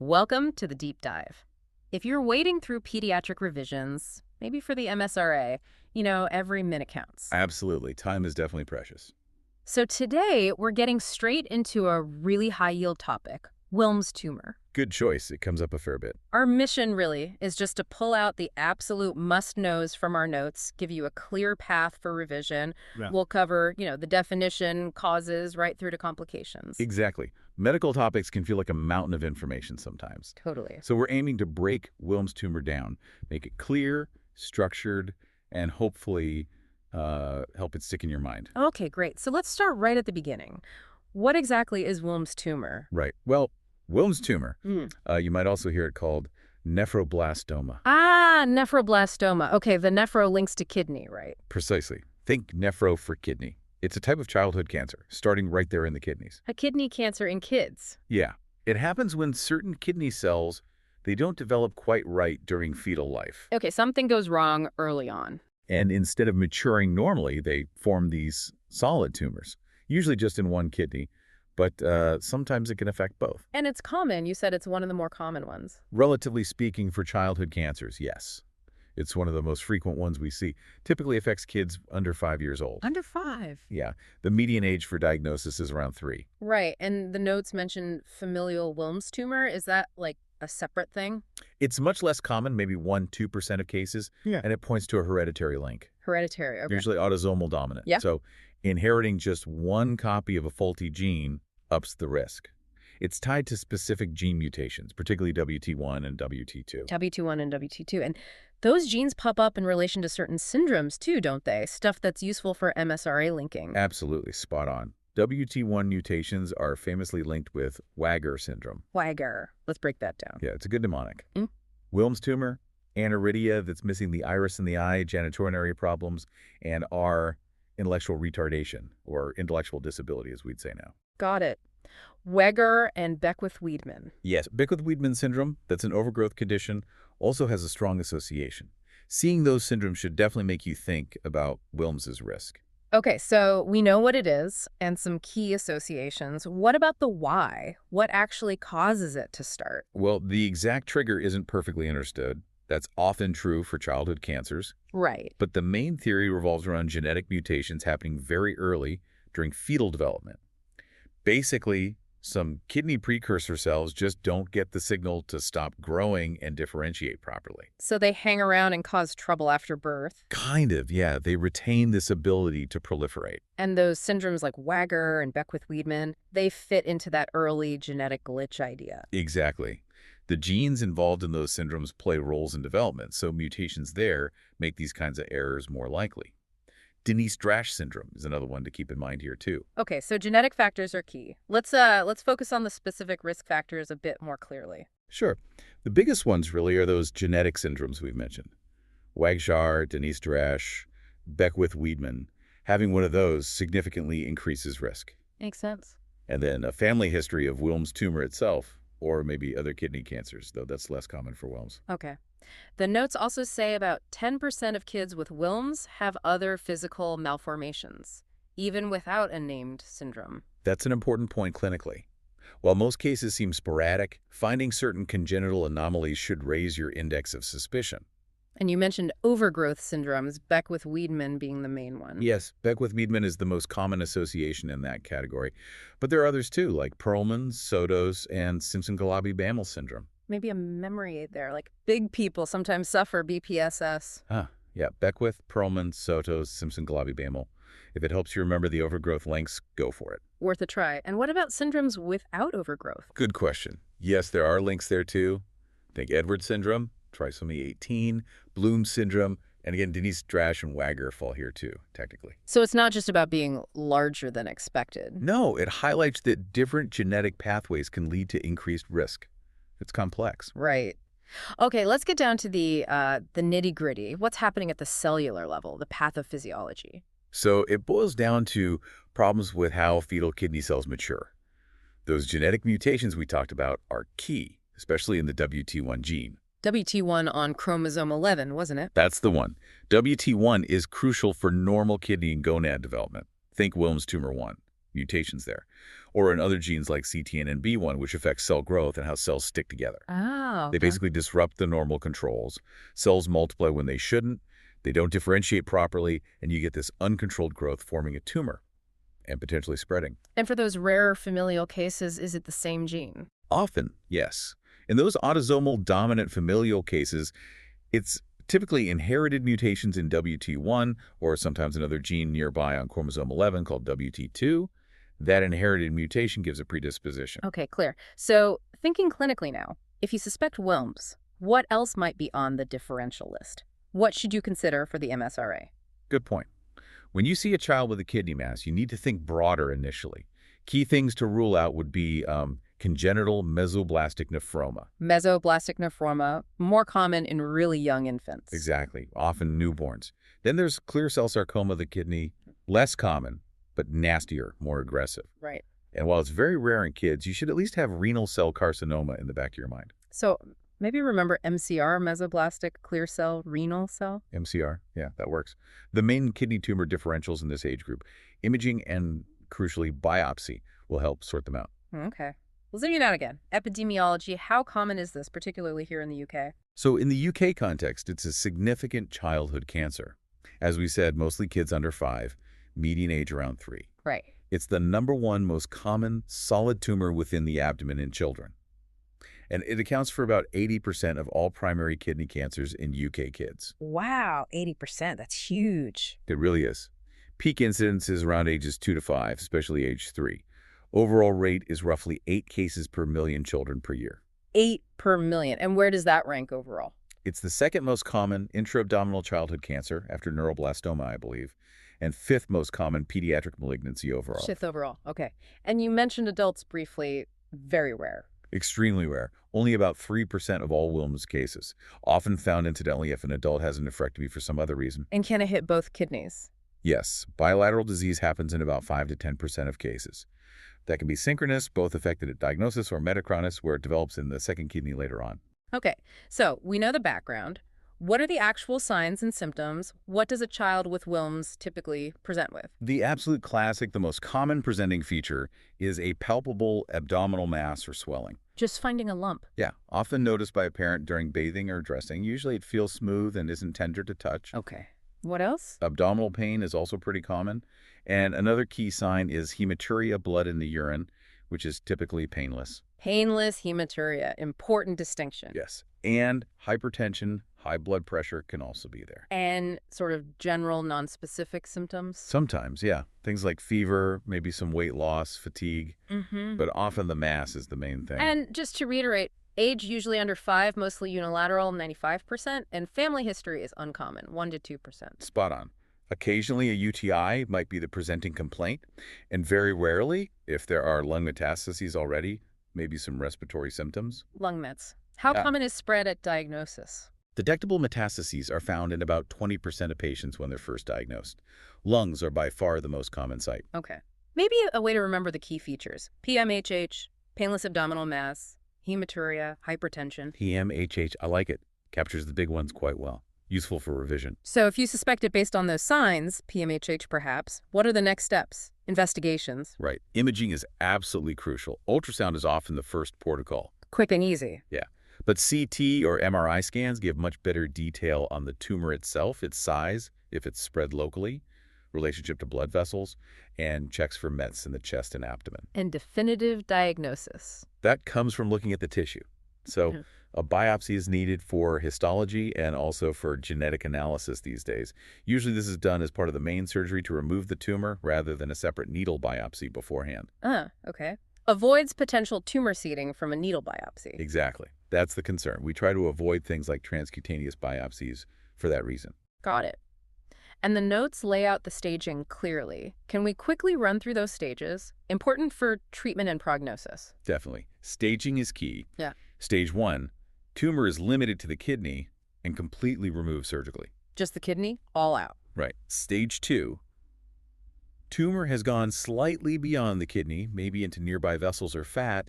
Welcome to the deep dive. If you're wading through pediatric revisions, maybe for the MSRA, every minute counts. Absolutely. Time is definitely precious. So today, we're getting straight into a really high-yield topic, Wilms tumor. Good choice. It comes up a fair bit. Our mission, really, is just to pull out the absolute must-knows from our notes, give you a clear path for revision. Yeah. We'll cover, the definition, causes, right through to complications. Exactly. Medical topics can feel like a mountain of information sometimes. Totally. So we're aiming to break Wilms tumor down, make it clear, structured, and hopefully help it stick in your mind. Okay, great. So let's start right at the beginning. What exactly is Wilms tumor? Right. Well, Wilms tumor, you might also hear it called nephroblastoma. Ah, nephroblastoma. Okay, the nephro links to kidney, right? Precisely. Think nephro for kidney. It's a type of childhood cancer, starting right there in the kidneys. A kidney cancer in kids. Yeah. It happens when certain kidney cells, they don't develop quite right during fetal life. Okay, something goes wrong early on. And instead of maturing normally, they form these solid tumors, usually just in one kidney, but sometimes it can affect both. And it's common. You said it's one of the more common ones. Relatively speaking, for childhood cancers, yes. It's one of the most frequent ones we see. Typically affects kids under 5 years old. Under 5? Yeah. The median age for diagnosis is around 3. Right. And the notes mention familial Wilms tumor. Is that like a separate thing? It's much less common, maybe 1–2% of cases, and it points to a hereditary link. Hereditary, okay. Usually autosomal dominant. Yeah. So inheriting just one copy of a faulty gene ups the risk. It's tied to specific gene mutations, particularly WT1 and WT2. WT1 and WT2. And those genes pop up in relation to certain syndromes too, don't they? Stuff that's useful for MSRA linking. Absolutely, spot on. WT1 mutations are famously linked with WAGR syndrome. WAGR. Let's break that down. Yeah, it's a good mnemonic. Wilms tumor, Aniridia that's missing the iris in the eye, genitourinary problems, and R, intellectual retardation, or intellectual disability, as we'd say now. Got it. WAGR and Beckwith-Wiedemann. Yes, Beckwith-Wiedemann syndrome, that's an overgrowth condition, also has a strong association. Seeing those syndromes should definitely make you think about Wilms's risk. Okay, so we know what it is and some key associations. What about the why? What actually causes it to start? Well, the exact trigger isn't perfectly understood. That's often true for childhood cancers. Right. But the main theory revolves around genetic mutations happening very early during fetal development. Basically, some kidney precursor cells just don't get the signal to stop growing and differentiate properly. So they hang around and cause trouble after birth. Kind of, yeah. They retain this ability to proliferate. And those syndromes like WAGR and Beckwith-Wiedemann, they fit into that early genetic glitch idea. Exactly. The genes involved in those syndromes play roles in development, so mutations there make these kinds of errors more likely. Denys-Drash syndrome is another one to keep in mind here, too. Okay, so genetic factors are key. Let's focus on the specific risk factors a bit more clearly. Sure. The biggest ones really are those genetic syndromes we've mentioned. WAGR, Denys-Drash, Beckwith-Wiedemann. Having one of those significantly increases risk. Makes sense. And then a family history of Wilms tumor itself, or maybe other kidney cancers, though that's less common for Wilms. Okay. The notes also say about 10% of kids with Wilms have other physical malformations, even without a named syndrome. That's an important point clinically. While most cases seem sporadic, finding certain congenital anomalies should raise your index of suspicion. And you mentioned overgrowth syndromes, Beckwith-Wiedemann being the main one. Yes, Beckwith-Wiedemann is the most common association in that category. But there are others too, like Perlman, Sotos, and Simpson-Golabi-Behmel syndrome. Maybe a memory aid there, like big people sometimes suffer BPSS. Yeah, Beckwith, Perlman, Sotos, Simpson-Golabi-Behmel. If it helps you remember the overgrowth links, go for it. Worth a try. And what about syndromes without overgrowth? Good question. Yes, there are links there too. Think Edwards syndrome, trisomy 18, Bloom syndrome, and again, Denys-Drash and WAGR fall here too, technically. So it's not just about being larger than expected. No, it highlights that different genetic pathways can lead to increased risk. It's complex. Right. Okay, let's get down to the nitty-gritty. What's happening at the cellular level, the pathophysiology? So it boils down to problems with how fetal kidney cells mature. Those genetic mutations we talked about are key, especially in the WT1 gene. WT1 on chromosome 11, wasn't it? That's the one. WT1 is crucial for normal kidney and gonad development. Think Wilms tumor 1. mutations there, or in other genes like CTNNB1, which affects cell growth and how cells stick together. Oh, They okay. basically disrupt the normal controls. Cells multiply when they shouldn't, they don't differentiate properly, and you get this uncontrolled growth forming a tumor and potentially spreading. And for those rarer familial cases, is it the same gene? Often, yes. In those autosomal dominant familial cases, it's typically inherited mutations in WT1 or sometimes another gene nearby on chromosome 11 called WT2. That inherited mutation gives a predisposition. Okay, clear. So thinking clinically now, if you suspect Wilms, what else might be on the differential list? What should you consider for the MSRA? Good point. When you see a child with a kidney mass, you need to think broader initially. Key things to rule out would be congenital mesoblastic nephroma. Mesoblastic nephroma, more common in really young infants. Exactly, often newborns. Then there's clear cell sarcoma of the kidney, less common, but nastier, more aggressive. Right. And while it's very rare in kids, you should at least have renal cell carcinoma in the back of your mind. So maybe remember MCR, mesoblastic clear cell renal cell? MCR, yeah, that works. The main kidney tumor differentials in this age group, imaging and, crucially, biopsy, will help sort them out. Okay. Well, zooming out again. Epidemiology, how common is this, particularly here in the UK? So in the UK context, it's a significant childhood cancer. As we said, mostly kids under 5, median age around 3. Right. It's the #1 most common solid tumor within the abdomen in children. And it accounts for about 80% of all primary kidney cancers in UK kids. Wow, 80%. That's huge. It really is. Peak incidence is around ages 2 to 5, especially age 3. Overall rate is roughly 8 cases per million children per year. 8 per million. And where does that rank overall? It's the second most common intra-abdominal childhood cancer after neuroblastoma, I believe, and 5th most common pediatric malignancy overall. 5th overall. Okay. And you mentioned adults briefly. Very rare. Extremely rare. Only about 3% of all Wilms cases, often found incidentally if an adult has a nephrectomy for some other reason. And can it hit both kidneys? Yes, bilateral disease happens in about 5 to 10% of cases. That can be synchronous, both affected at diagnosis, or metachronous, where it develops in the second kidney later on. Okay, so we know the background. What are the actual signs and symptoms? What does a child with Wilms typically present with? The absolute classic, the most common presenting feature, is a palpable abdominal mass or swelling. Just finding a lump. Yeah, often noticed by a parent during bathing or dressing. Usually it feels smooth and isn't tender to touch. Okay. What else? Abdominal pain is also pretty common. And another key sign is hematuria, blood in the urine, which is typically painless. Painless hematuria. Important distinction. Yes. And hypertension, high blood pressure can also be there. And sort of general nonspecific symptoms? Sometimes, yeah. Things like fever, maybe some weight loss, fatigue. But often the mass is the main thing. And just to reiterate, age usually under 5, mostly unilateral, 95%, and family history is uncommon, 1 to 2%. Spot on. Occasionally, a UTI might be the presenting complaint, and very rarely, if there are lung metastases already, maybe some respiratory symptoms. Lung mets. How common is spread at diagnosis? Detectable metastases are found in about 20% of patients when they're first diagnosed. Lungs are by far the most common site. Okay. Maybe a way to remember the key features. PMHH, painless abdominal mass, hematuria, hypertension. PMHH, I like it. Captures the big ones quite well. Useful for revision. So if you suspect it based on those signs, PMHH perhaps, what are the next steps? Investigations. Right. Imaging is absolutely crucial. Ultrasound is often the first protocol. Quick and easy. Yeah. But CT or MRI scans give much better detail on the tumor itself, its size, if it's spread locally, relationship to blood vessels, and checks for mets in the chest and abdomen. And definitive diagnosis. That comes from looking at the tissue. So a biopsy is needed for histology and also for genetic analysis these days. Usually this is done as part of the main surgery to remove the tumor rather than a separate needle biopsy beforehand. Okay. Avoids potential tumor seeding from a needle biopsy. Exactly. That's the concern. We try to avoid things like transcutaneous biopsies for that reason. Got it. And the notes lay out the staging clearly. Can we quickly run through those stages? Important for treatment and prognosis. Definitely. Staging is key. Yeah. Stage 1, tumor is limited to the kidney and completely removed surgically. Just the kidney, all out. Right. Stage 2, tumor has gone slightly beyond the kidney, maybe into nearby vessels or fat,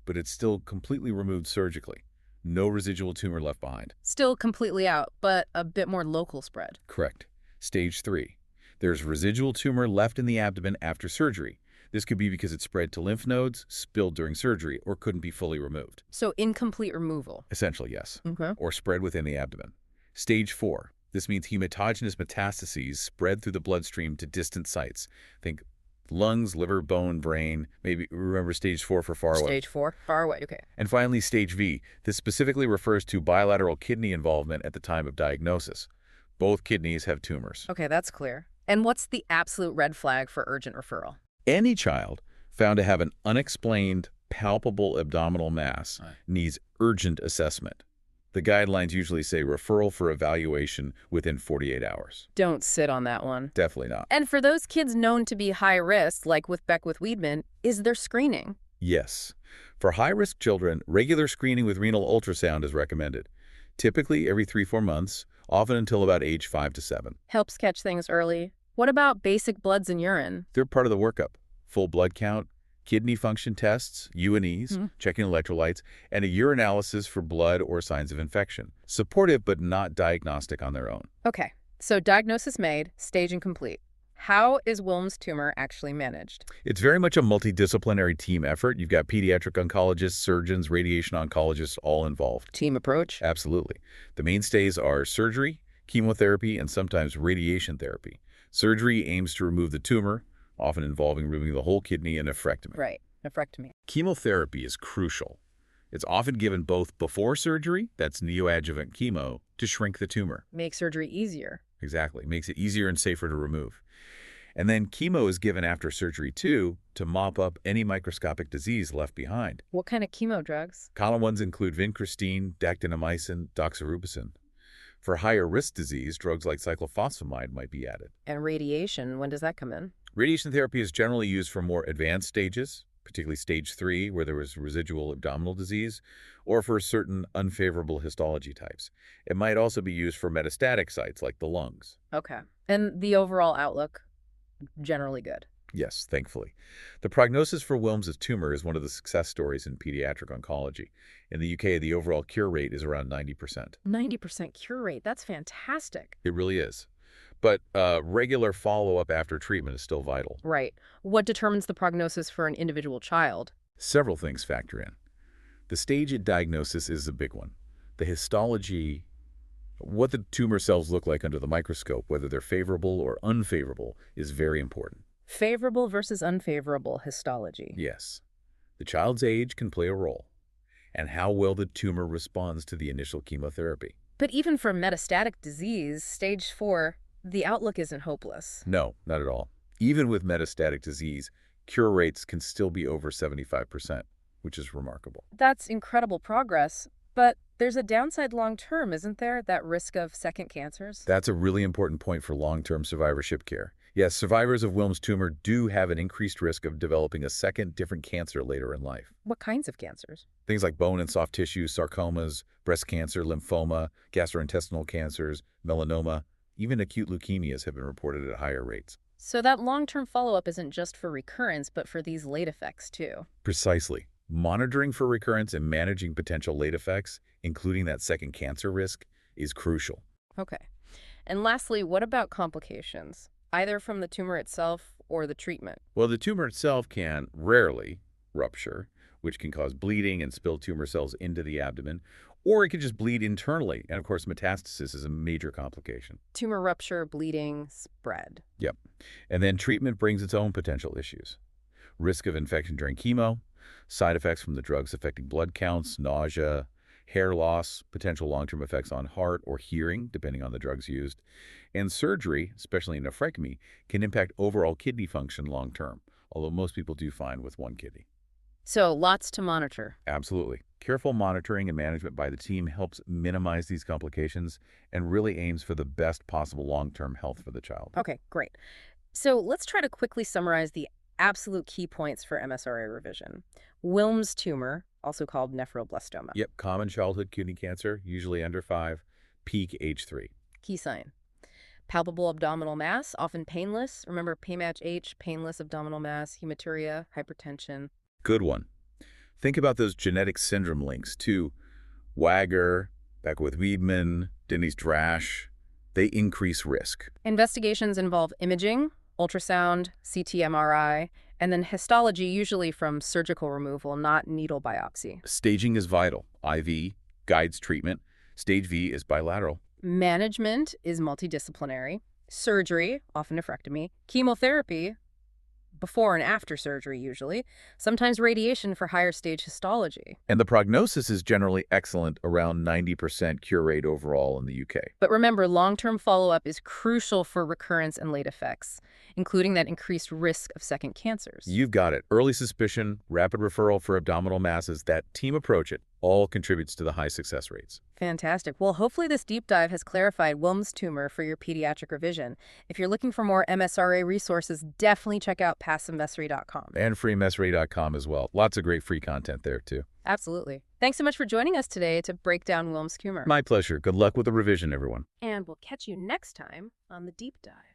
but it's still completely removed surgically. No residual tumor left behind. Still completely out, but a bit more local spread. Correct. Stage 3, there's residual tumor left in the abdomen after surgery. This could be because it spread to lymph nodes, spilled during surgery, or couldn't be fully removed. So incomplete removal. Essentially, yes. Okay. Or spread within the abdomen. Stage 4. This means hematogenous metastases spread through the bloodstream to distant sites. Think lungs, liver, bone, brain. Maybe remember stage 4 for far away. Stage 4, far away, okay. And finally, stage V. This specifically refers to bilateral kidney involvement at the time of diagnosis. Both kidneys have tumors. Okay, that's clear. And what's the absolute red flag for urgent referral? Any child found to have an unexplained, palpable abdominal mass needs urgent assessment. The guidelines usually say referral for evaluation within 48 hours. Don't sit on that one. Definitely not. And for those kids known to be high risk, like with Beckwith-Wiedemann, is there screening? Yes. For high-risk children, regular screening with renal ultrasound is recommended. Typically every 3-4 months, often until about age 5 to 7. Helps catch things early. What about basic bloods and urine? They're part of the workup. Full blood count, kidney function tests, U&Es, checking electrolytes, and a urinalysis for blood or signs of infection. Supportive but not diagnostic on their own. Okay, so diagnosis made, staging complete. How is Wilms' tumor actually managed? It's very much a multidisciplinary team effort. You've got pediatric oncologists, surgeons, radiation oncologists all involved. Team approach? Absolutely. The mainstays are surgery, chemotherapy, and sometimes radiation therapy. Surgery aims to remove the tumor, often involving removing the whole kidney and nephrectomy. Right, nephrectomy. Chemotherapy is crucial. It's often given both before surgery, that's neoadjuvant chemo, to shrink the tumor. Make surgery easier. Exactly. Makes it easier and safer to remove. And then chemo is given after surgery, too, to mop up any microscopic disease left behind. What kind of chemo drugs? Common ones include vincristine, dactinomycin, doxorubicin. For higher-risk disease, drugs like cyclophosphamide might be added. And radiation, when does that come in? Radiation therapy is generally used for more advanced stages, particularly stage 3, where there was residual abdominal disease, or for certain unfavorable histology types. It might also be used for metastatic sites like the lungs. Okay. And the overall outlook? Generally good. Yes, thankfully. The prognosis for Wilms' tumor is one of the success stories in pediatric oncology. In the UK, the overall cure rate is around 90%. 90% cure rate. That's fantastic. It really is. But regular follow-up after treatment is still vital. Right. What determines the prognosis for an individual child? Several things factor in. The stage at diagnosis is a big one. The histology, what the tumor cells look like under the microscope, whether they're favorable or unfavorable, is very important. Favorable versus unfavorable histology. Yes. The child's age can play a role, and how well the tumor responds to the initial chemotherapy. But even for metastatic disease, stage 4, the outlook isn't hopeless. No, not at all. Even with metastatic disease, cure rates can still be over 75%, which is remarkable. That's incredible progress, but there's a downside long-term, isn't there? That risk of second cancers? That's a really important point for long-term survivorship care. Yes, survivors of Wilms' tumor do have an increased risk of developing a second different cancer later in life. What kinds of cancers? Things like bone and soft tissue, sarcomas, breast cancer, lymphoma, gastrointestinal cancers, melanoma, even acute leukemias have been reported at higher rates. So that long-term follow-up isn't just for recurrence, but for these late effects too. Precisely. Monitoring for recurrence and managing potential late effects, including that second cancer risk, is crucial. Okay. And lastly, what about complications, either from the tumor itself or the treatment? Well, the tumor itself can rarely rupture, which can cause bleeding and spill tumor cells into the abdomen, or it could just bleed internally. And of course, metastasis is a major complication. Tumor rupture, bleeding, spread. Yep. And then treatment brings its own potential issues. Risk of infection during chemo, side effects from the drugs affecting blood counts, nausea, hair loss, potential long-term effects on heart or hearing, depending on the drugs used. And surgery, especially nephrectomy, can impact overall kidney function long-term, although most people do fine with one kidney. So lots to monitor. Absolutely. Careful monitoring and management by the team helps minimize these complications and really aims for the best possible long-term health for the child. Okay, great. So let's try to quickly summarize the absolute key points for MSRA revision. Wilms' tumor, also called nephroblastoma. Yep, common childhood kidney cancer, usually under 5, peak age 3. Key sign. Palpable abdominal mass, often painless. Remember PMATH, painless abdominal mass, hematuria, hypertension. Good one. Think about those genetic syndrome links to WAGR, Beckwith-Wiedemann, Denys-Drash. They increase risk. Investigations involve imaging, ultrasound, CT, MRI, and then histology usually from surgical removal, not needle biopsy. Staging is vital. IV guides treatment. Stage V is bilateral. Management is multidisciplinary. Surgery, often nephrectomy. Chemotherapy, before and after surgery usually. Sometimes radiation for higher stage histology. And the prognosis is generally excellent, around 90% cure rate overall in the UK. But remember, long-term follow-up is crucial for recurrence and late effects, including that increased risk of second cancers. You've got it. Early suspicion, rapid referral for abdominal masses, that team approach, it all contributes to the high success rates. Fantastic. Well, hopefully this deep dive has clarified Wilms tumor for your pediatric revision. If you're looking for more MSRA resources, definitely check out PassMSRA.com. And freemsra.com as well. Lots of great free content there, too. Absolutely. Thanks so much for joining us today to break down Wilms tumor. My pleasure. Good luck with the revision, everyone. And we'll catch you next time on the deep dive.